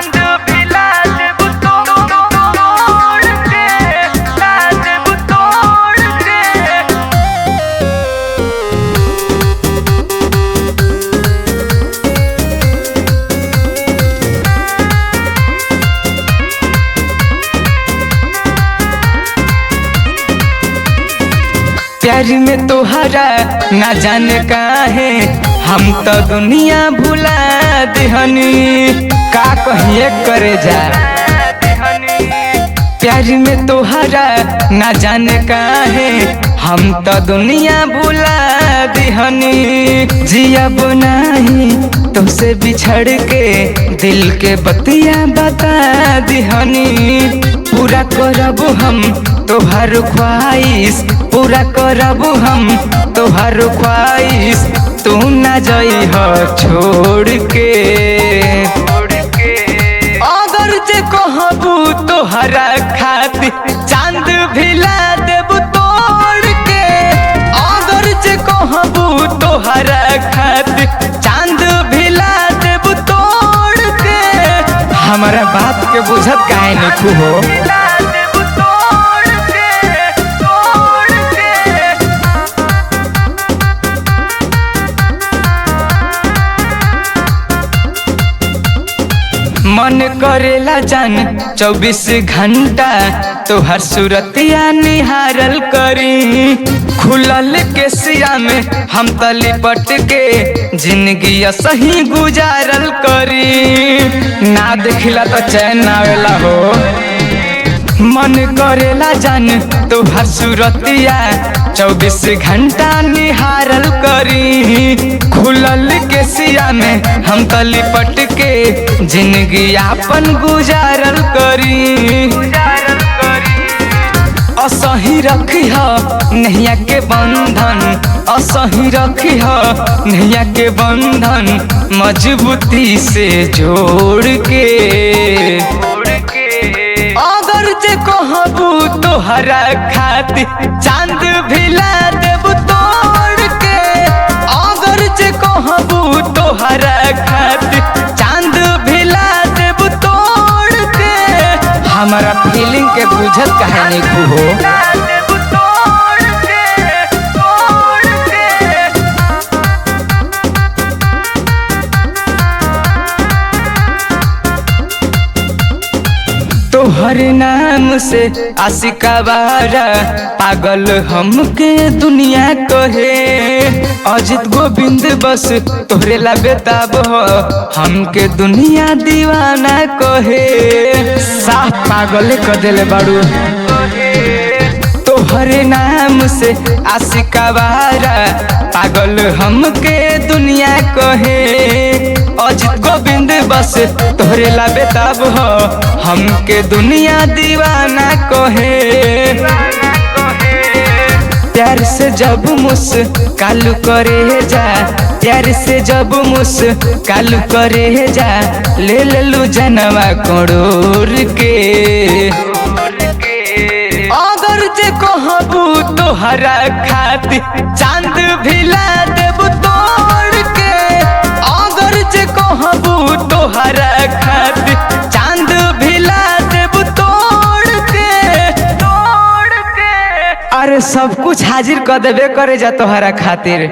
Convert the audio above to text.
चांद भी ला देबू तोड़ के, ला देबू तोड़ के। प्यार में तोहरा ना जाने काहे हम तो दुनिया भुला दिहनी, का कहिए करे जा। प्यार में तोहरा ना जाने काहे हम तो दुनिया भुला दिहनी। जियब नाही तुमसे बिछड़ के दिल के बतिया बता दिहनी। पूरा करब हम तोहर ख्वाहिश, पूरा करब हम तोहर ख्वाहिश, तू ना जइह छोड़ के। अगर जे कहबू तोहरा खातिर चांद भी ला देबू तोड़ के। अगर जे कहबू तोहरा खातिर चांद भी ला देबू तोड़ के। हमारा बात के बुझत काहे नहीं हो। मन करेला जान 24 घंटा तोहर सूरतिया निहारल करी। खुलल के सिया में हम तली पट के जिंदगी सही गुजारल करी। ना देखिला तो चैन आवेला हो। मन करेला जान तोहर सूरतिया 24 घंटा निहारल करी। खुलल के सिया में हम तली पट के जिंदगी आपन गुजारल करी। असही रखी नैया के बंधन, असही रखी नैया के बंधन, मजबूती से जोड़ के। अगर जे कहबू तोहरा खातिर चांद भी ला देबू तोड़ के। अगर जे कहबू तोहरा खातिर चांद भी ला देबू तोड़ के। हमारा फीलिंग के बुझत काहे नहीं हो। तोहर नाम से आशिकावारा पागल हमके दुनिया कहे। अजित गोविंद बस तोहरे ला बेताब हो हमके दुनिया दीवाना कहे। साफ पागल कर देले बाड़ू। तोहरे नाम से आशिकावारा पागल हमके दुनिया कहे। अजित गोविंद बस तोहरे ला बेताब हो हमके दुनिया दीवाना कहे। प्यार से जब मुस्कालू करे जा, प्यार से जब मुस्कालू करे जा, ले लू जनवा करोड़ के। अगर जे कहबू तोहरा खातिर चांद भी ला देबू तोड़ के। अगर जे कहबू तोहरा खातिर चांद भी ला देबू तोड़ के, तोड़ के। अरे सब कुछ हाजिर कर देबे करे जा तोहरा खातिर।